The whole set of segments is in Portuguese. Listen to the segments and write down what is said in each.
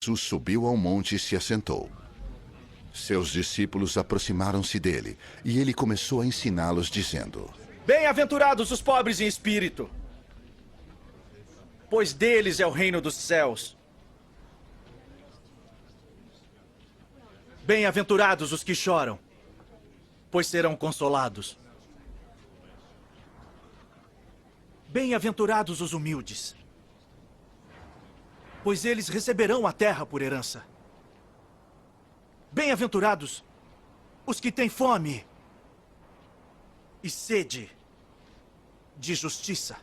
Jesus subiu ao monte e se assentou. Seus discípulos aproximaram-se dele, e ele começou a ensiná-los, dizendo: Bem-aventurados os pobres em espírito, pois deles é o reino dos céus. Bem-aventurados os que choram, pois serão consolados. Bem-aventurados os humildes, pois eles receberão a terra por herança. Bem-aventurados os que têm fome e sede de justiça,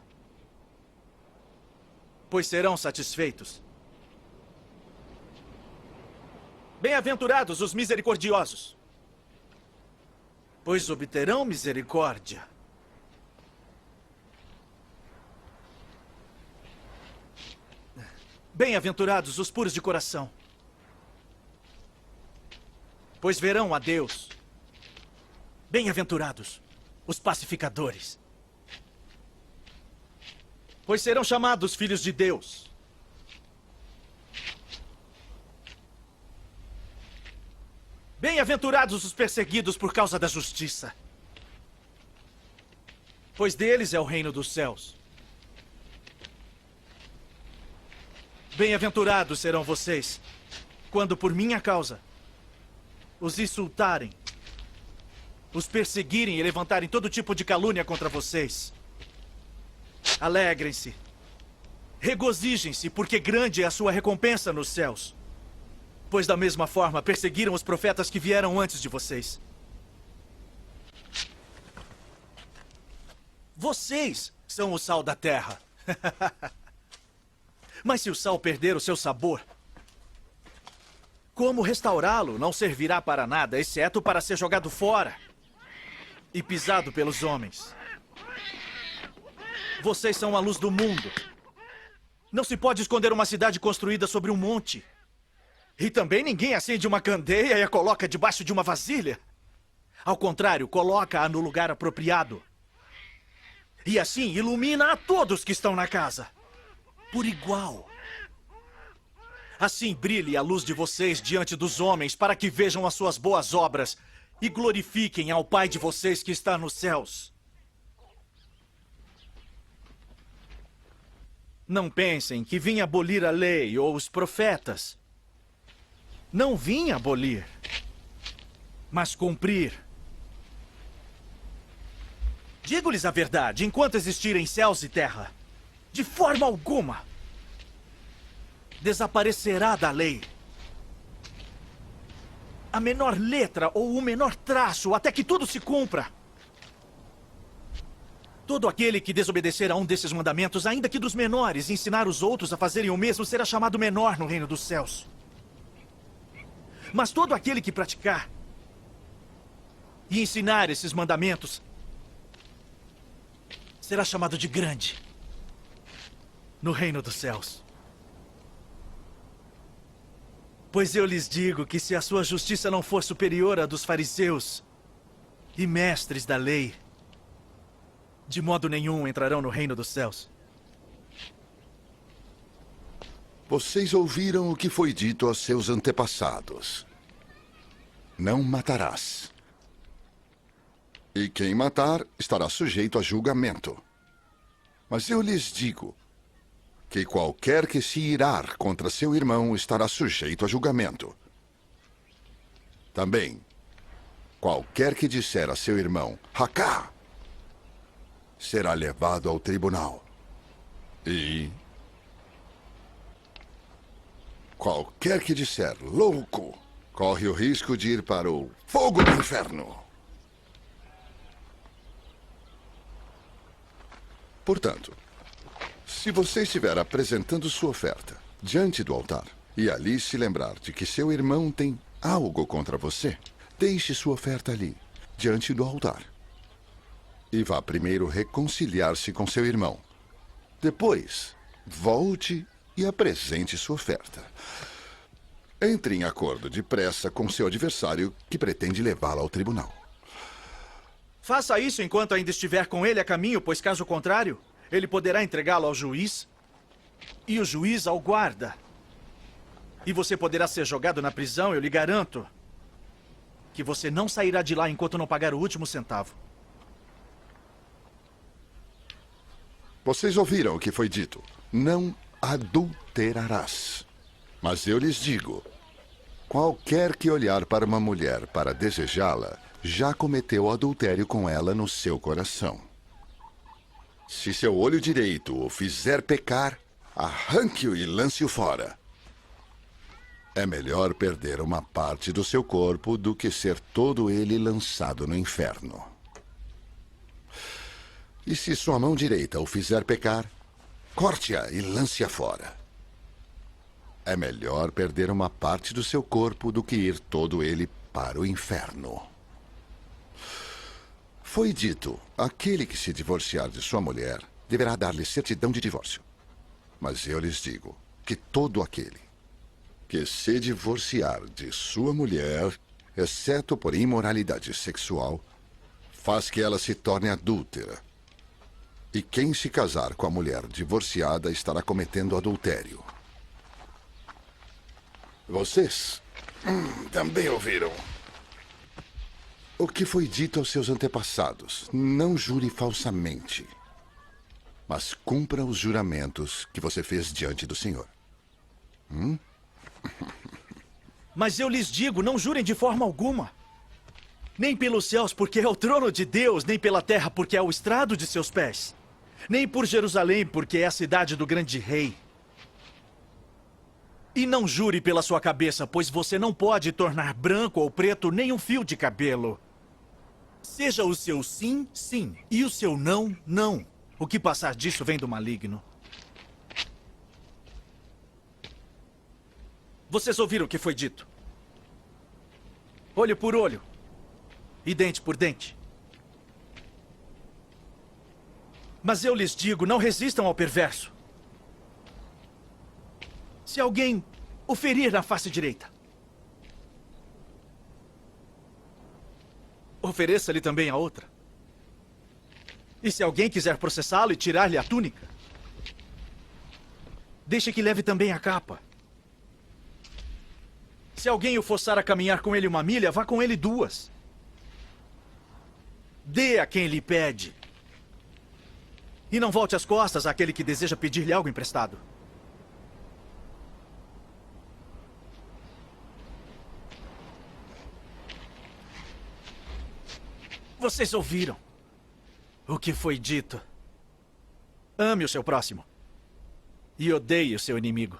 pois serão satisfeitos. Bem-aventurados os misericordiosos, pois obterão misericórdia. Bem-aventurados os puros de coração, pois verão a Deus. Bem-aventurados os pacificadores, pois serão chamados filhos de Deus. Bem-aventurados os perseguidos por causa da justiça, pois deles é o reino dos céus. Bem-aventurados serão vocês, quando por minha causa os insultarem, os perseguirem e levantarem todo tipo de calúnia contra vocês. Alegrem-se, regozijem-se, porque grande é a sua recompensa nos céus. Pois da mesma forma perseguiram os profetas que vieram antes de vocês. Vocês são o sal da terra. Mas se o sal perder o seu sabor, como restaurá-lo não servirá para nada, exceto para ser jogado fora e pisado pelos homens. Vocês são a luz do mundo. Não se pode esconder uma cidade construída sobre um monte. E também ninguém acende uma candeia e a coloca debaixo de uma vasilha. Ao contrário, coloca-a no lugar apropriado. E assim ilumina a todos que estão na casa, por igual. Assim brilhe a luz de vocês diante dos homens, para que vejam as suas boas obras e glorifiquem ao Pai de vocês que está nos céus. Não pensem que vim abolir a lei ou os profetas. Não vim abolir, mas cumprir. Digo-lhes a verdade, enquanto existirem céus e terra, de forma alguma desaparecerá da lei a menor letra ou o menor traço, até que tudo se cumpra. Todo aquele que desobedecer a um desses mandamentos, ainda que dos menores, e ensinar os outros a fazerem o mesmo, será chamado menor no reino dos céus. Mas todo aquele que praticar e ensinar esses mandamentos será chamado de grande no reino dos céus. Pois eu lhes digo que se a sua justiça não for superior à dos fariseus e mestres da lei, de modo nenhum entrarão no reino dos céus. Vocês ouviram o que foi dito aos seus antepassados: não matarás. E quem matar estará sujeito a julgamento. Mas eu lhes digo que qualquer que se irar contra seu irmão estará sujeito a julgamento. Também, qualquer que disser a seu irmão, Racá, será levado ao tribunal. E qualquer que disser, louco, corre o risco de ir para o fogo do inferno. Portanto, se você estiver apresentando sua oferta diante do altar e ali se lembrar de que seu irmão tem algo contra você, deixe sua oferta ali, diante do altar. E vá primeiro reconciliar-se com seu irmão. Depois, volte e apresente sua oferta. Entre em acordo depressa com seu adversário que pretende levá-lo ao tribunal. Faça isso enquanto ainda estiver com ele a caminho, pois caso contrário, ele poderá entregá-lo ao juiz e o juiz ao guarda. E você poderá ser jogado na prisão, eu lhe garanto que você não sairá de lá enquanto não pagar o último centavo. Vocês ouviram o que foi dito. Não adulterarás. Mas eu lhes digo, qualquer que olhar para uma mulher para desejá-la, já cometeu adultério com ela no seu coração. Se seu olho direito o fizer pecar, arranque-o e lance-o fora. É melhor perder uma parte do seu corpo do que ser todo ele lançado no inferno. E se sua mão direita o fizer pecar, corte-a e lance-a fora. É melhor perder uma parte do seu corpo do que ir todo ele para o inferno. Foi dito, aquele que se divorciar de sua mulher deverá dar-lhe certidão de divórcio. Mas eu lhes digo que todo aquele que se divorciar de sua mulher, exceto por imoralidade sexual, faz que ela se torne adúltera. E quem se casar com a mulher divorciada estará cometendo adultério. Vocês também ouviram o que foi dito aos seus antepassados. Não jure falsamente, mas cumpra os juramentos que você fez diante do Senhor. Mas eu lhes digo, não jurem de forma alguma. Nem pelos céus, porque é o trono de Deus, nem pela terra, porque é o estrado de seus pés. Nem por Jerusalém, porque é a cidade do grande rei. E não jure pela sua cabeça, pois você não pode tornar branco ou preto nem um fio de cabelo. Seja o seu sim, sim, e o seu não, não. O que passar disso vem do maligno. Vocês ouviram o que foi dito? Olho por olho e dente por dente. Mas eu lhes digo, não resistam ao perverso. Se alguém o ferir na face direita, ofereça-lhe também a outra. E se alguém quiser processá-lo e tirar-lhe a túnica, deixe que leve também a capa. Se alguém o forçar a caminhar com ele 1 milha, vá com ele 2. Dê a quem lhe pede. E não volte as costas àquele que deseja pedir-lhe algo emprestado. Vocês ouviram o que foi dito. Ame o seu próximo e odeie o seu inimigo.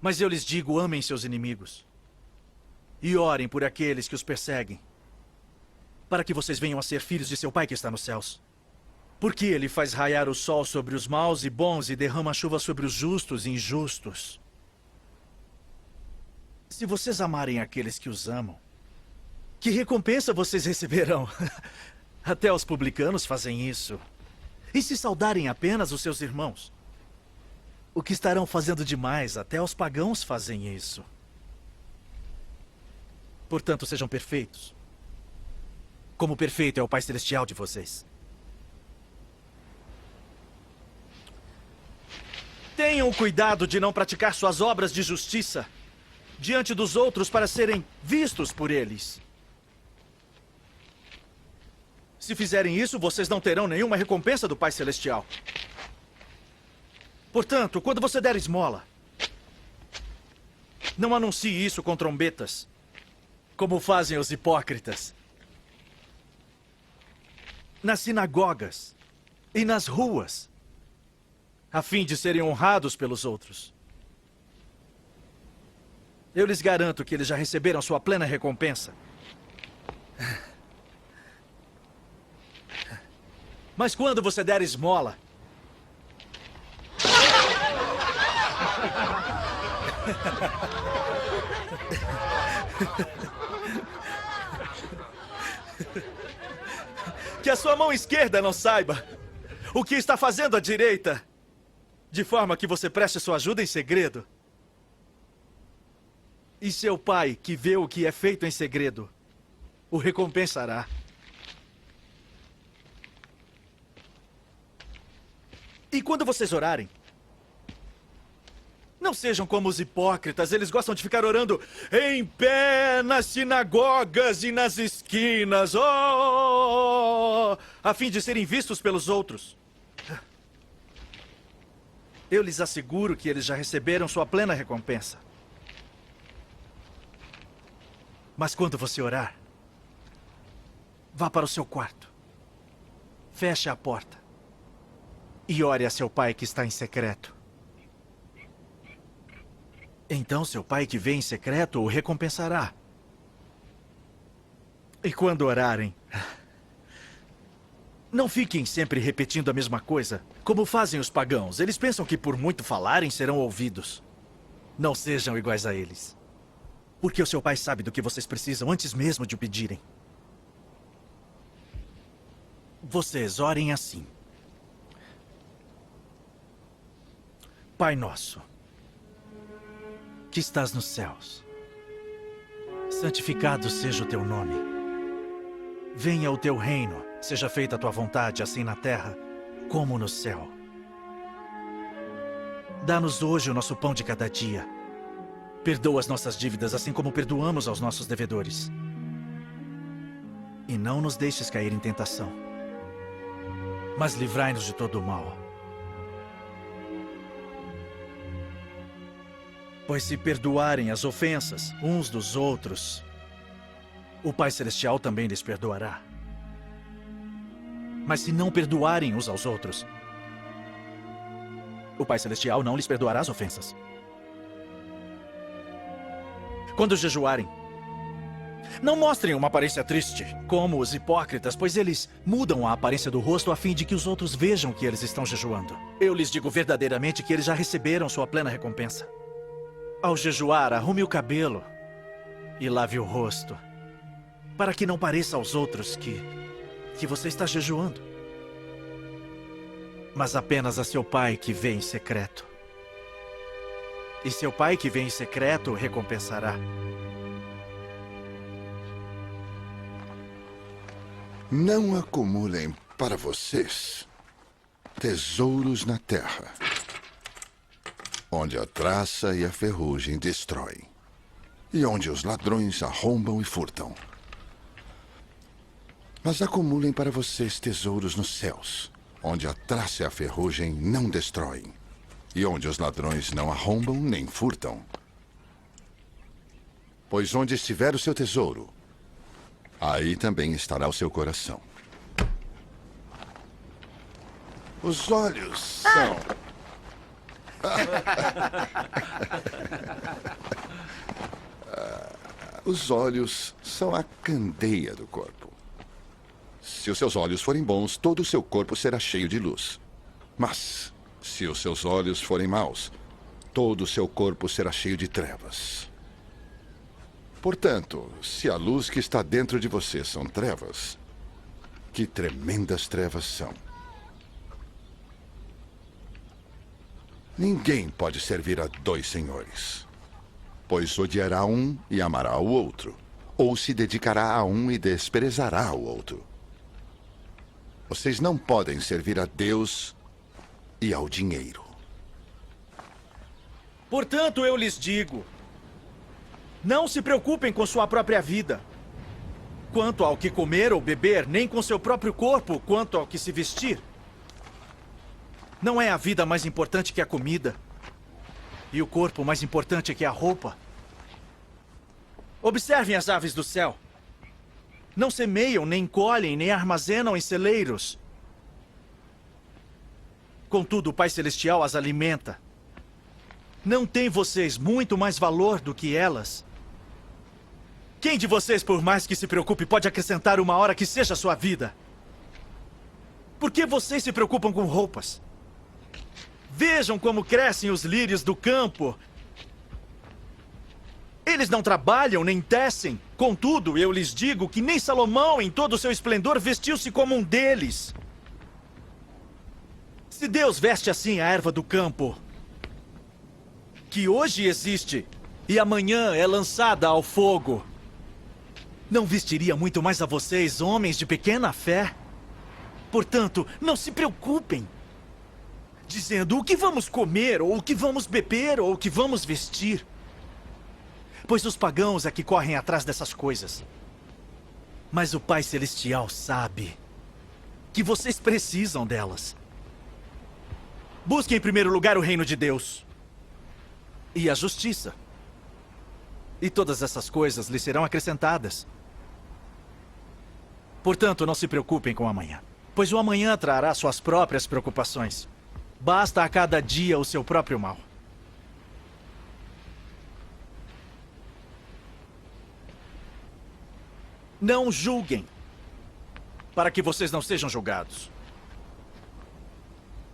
Mas eu lhes digo, amem seus inimigos e orem por aqueles que os perseguem, para que vocês venham a ser filhos de seu Pai que está nos céus. Porque ele faz raiar o sol sobre os maus e bons e derrama chuva sobre os justos e injustos. Se vocês amarem aqueles que os amam, que recompensa vocês receberão? Até os publicanos fazem isso. E se saudarem apenas os seus irmãos? O que estarão fazendo demais? Até os pagãos fazem isso. Portanto, sejam perfeitos, como perfeito é o Pai Celestial de vocês. Tenham cuidado de não praticar suas obras de justiça diante dos outros para serem vistos por eles. Se fizerem isso, vocês não terão nenhuma recompensa do Pai Celestial. Portanto, quando você der esmola, não anuncie isso com trombetas, como fazem os hipócritas. Nas sinagogas e nas ruas, a fim de serem honrados pelos outros. Eu lhes garanto que eles já receberam sua plena recompensa. Mas quando você der esmola, que a sua mão esquerda não saiba o que está fazendo a direita, de forma que você preste sua ajuda em segredo. E seu pai, que vê o que é feito em segredo, o recompensará. E quando vocês orarem, Não sejam como os hipócritas. Eles gostam de ficar orando em pé nas sinagogas e nas esquinas, a fim de serem vistos pelos outros. Eu lhes asseguro que eles já receberam sua plena recompensa. Mas quando você orar, vá para o seu quarto, feche a porta e ore a seu pai que está em secreto. Então seu pai que vê em secreto o recompensará. E quando orarem, não fiquem sempre repetindo a mesma coisa, como fazem os pagãos. Eles pensam que por muito falarem serão ouvidos. Não sejam iguais a eles. Porque o seu pai sabe do que vocês precisam antes mesmo de o pedirem. Vocês orem assim. Pai nosso, que estás nos céus, santificado seja o teu nome. Venha o teu reino, seja feita a tua vontade, assim na terra como no céu. Dá-nos hoje o nosso pão de cada dia. Perdoa as nossas dívidas, assim como perdoamos aos nossos devedores. E não nos deixes cair em tentação, mas livrai-nos de todo o mal. Pois se perdoarem as ofensas uns dos outros, o Pai Celestial também lhes perdoará. Mas se não perdoarem uns aos outros, o Pai Celestial não lhes perdoará as ofensas. Quando jejuarem, não mostrem uma aparência triste, como os hipócritas, pois eles mudam a aparência do rosto a fim de que os outros vejam que eles estão jejuando. Eu lhes digo verdadeiramente que eles já receberam sua plena recompensa. Ao jejuar, arrume o cabelo e lave o rosto, para que não pareça aos outros que você está jejuando, mas apenas a seu pai que vê em secreto. E seu pai que vê em secreto o recompensará. Não acumulem para vocês tesouros na terra, onde a traça e a ferrugem destroem, e onde os ladrões arrombam e furtam. Mas acumulem para vocês tesouros nos céus, onde a traça e a ferrugem não destroem, e onde os ladrões não arrombam nem furtam. Pois onde estiver o seu tesouro, aí também estará o seu coração. Os olhos são... Os olhos são a candeia do corpo. Se os seus olhos forem bons, todo o seu corpo será cheio de luz. Mas, se os seus olhos forem maus, todo o seu corpo será cheio de trevas. Portanto, se a luz que está dentro de você são trevas, que tremendas trevas são. Ninguém pode servir a dois senhores, pois odiará um e amará o outro, ou se dedicará a um e desprezará o outro. Vocês não podem servir a Deus e ao dinheiro. Portanto, eu lhes digo, não se preocupem com sua própria vida, quanto ao que comer ou beber, nem com seu próprio corpo, quanto ao que se vestir. Não é a vida mais importante que a comida, e o corpo mais importante que a roupa. Observem as aves do céu. Não semeiam, nem colhem, nem armazenam em celeiros. Contudo, o Pai Celestial as alimenta. Não tem vocês muito mais valor do que elas? Quem de vocês, por mais que se preocupe, pode acrescentar uma hora que seja a sua vida? Por que vocês se preocupam com roupas? Vejam como crescem os lírios do campo. Eles não trabalham nem tecem. Contudo, eu lhes digo que nem Salomão, em todo o seu esplendor, vestiu-se como um deles. Se Deus veste assim a erva do campo, que hoje existe e amanhã é lançada ao fogo, não vestiria muito mais a vocês, homens de pequena fé? Portanto, não se preocupem. dizendo o que vamos comer, ou o que vamos beber, ou o que vamos vestir. Pois os pagãos é que correm atrás dessas coisas. Mas o Pai Celestial sabe que vocês precisam delas. Busquem em primeiro lugar o reino de Deus e a justiça. E todas essas coisas lhes serão acrescentadas. Portanto, não se preocupem com o amanhã, pois o amanhã trará suas próprias preocupações. Basta a cada dia o seu próprio mal. Não julguem, para que vocês não sejam julgados.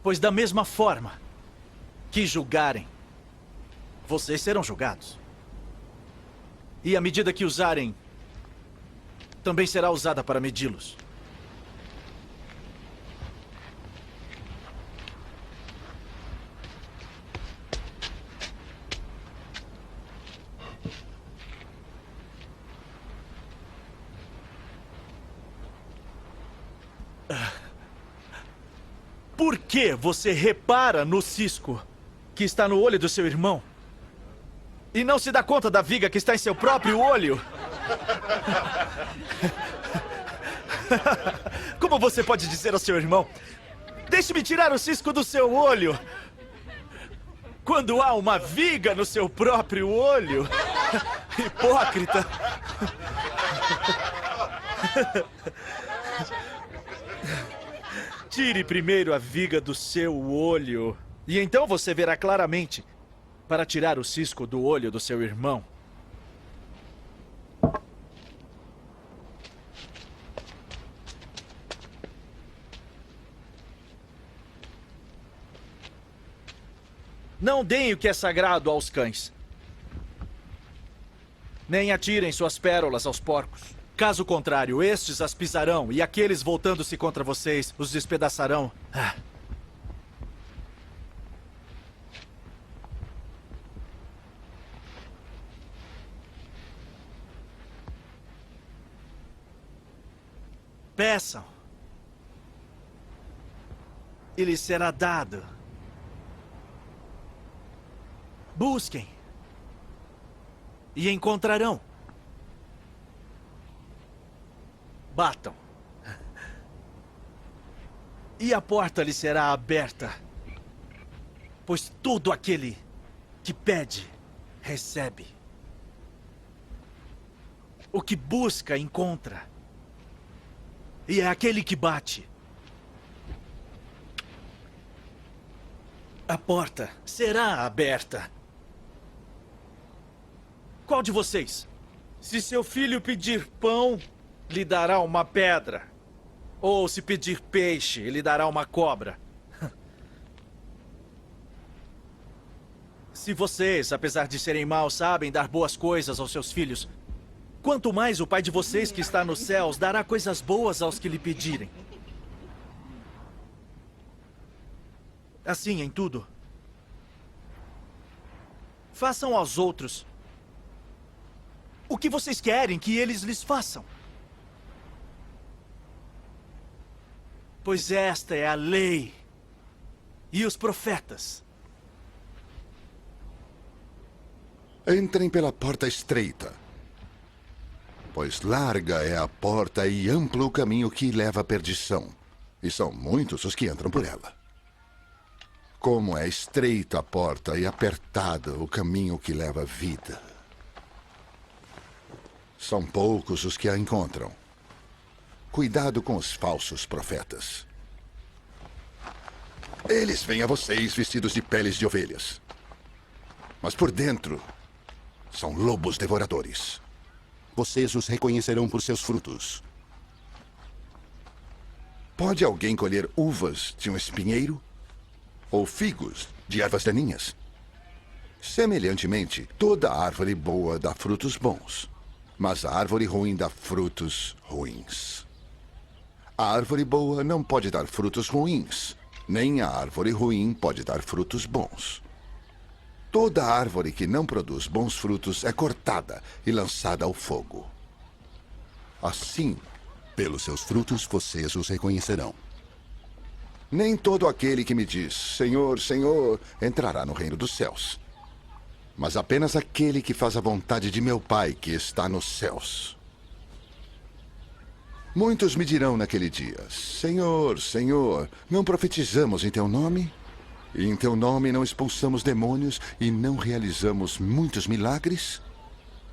Pois da mesma forma que julgarem, vocês serão julgados. E a medida que usarem, também será usada para medi-los. Por que você repara no cisco que está no olho do seu irmão e não se dá conta da viga que está em seu próprio olho? Como você pode dizer ao seu irmão: deixe-me tirar o cisco do seu olho, quando há uma viga no seu próprio olho? Hipócrita! Tire primeiro a viga do seu olho, e então você verá claramente para tirar o cisco do olho do seu irmão. Não deem o que é sagrado aos cães, nem atirem suas pérolas aos porcos. Caso contrário, estes as pisarão, e aqueles voltando-se contra vocês os despedaçarão. Peçam, e lhes será dado. Busquem, e encontrarão. Batam, e a porta lhe será aberta. Pois todo aquele que pede, recebe. O que busca, encontra. E é aquele que bate. A porta será aberta. Qual de vocês, se seu filho pedir pão, lhe dará uma pedra? Ou se pedir peixe, lhe dará uma cobra? Se vocês, apesar de serem maus, sabem dar boas coisas aos seus filhos, quanto mais o Pai de vocês que está nos céus dará coisas boas aos que lhe pedirem. Assim em tudo, façam aos outros o que vocês querem que eles lhes façam. Pois esta é a lei e os profetas. Entrem pela porta estreita, pois larga é a porta e amplo o caminho que leva à perdição, e são muitos os que entram por ela. Como é estreita a porta e apertado o caminho que leva à vida. São poucos os que a encontram. Cuidado com os falsos profetas. Eles vêm a vocês vestidos de peles de ovelhas, mas por dentro são lobos devoradores. Vocês os reconhecerão por seus frutos. Pode alguém colher uvas de um espinheiro? Ou figos de ervas daninhas? Semelhantemente, toda árvore boa dá frutos bons, mas a árvore ruim dá frutos ruins. A árvore boa não pode dar frutos ruins, nem a árvore ruim pode dar frutos bons. Toda árvore que não produz bons frutos é cortada e lançada ao fogo. Assim, Pelos seus frutos vocês os reconhecerão. Nem todo aquele que me diz, Senhor, Senhor, entrará no reino dos céus. Mas apenas aquele que faz a vontade de meu Pai que está nos céus. Muitos me dirão naquele dia, Senhor, Senhor, não profetizamos em teu nome? E em teu nome não expulsamos demônios e não realizamos muitos milagres?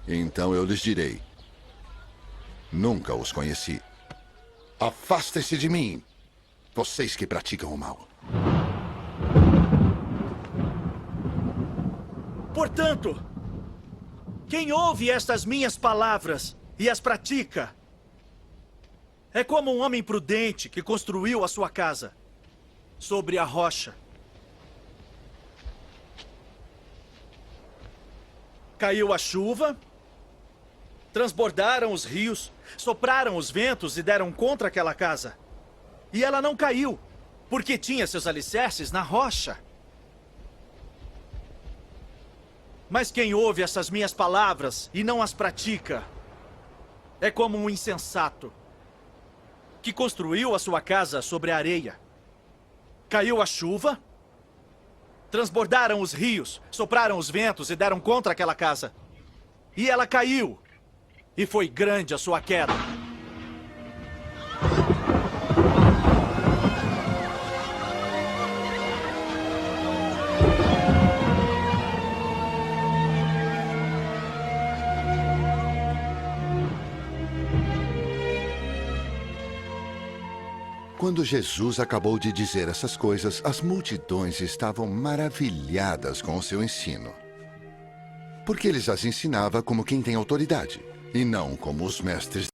Então eu lhes direi, nunca os conheci. Afastem-se de mim, vocês que praticam o mal. Portanto, quem ouve estas minhas palavras e as pratica, é como um homem prudente que construiu a sua casa sobre a rocha. Caiu a chuva, transbordaram os rios, sopraram os ventos e deram contra aquela casa. E ela não caiu, porque tinha seus alicerces na rocha. Mas quem ouve essas minhas palavras e não as pratica, é como um insensato que construiu a sua casa sobre a areia. Caiu a chuva, transbordaram os rios, sopraram os ventos e deram contra aquela casa. E ela caiu, e foi grande a sua queda. Quando Jesus acabou de dizer essas coisas, as multidões estavam maravilhadas com o seu ensino. Porque ele as ensinava como quem tem autoridade, e não como os mestres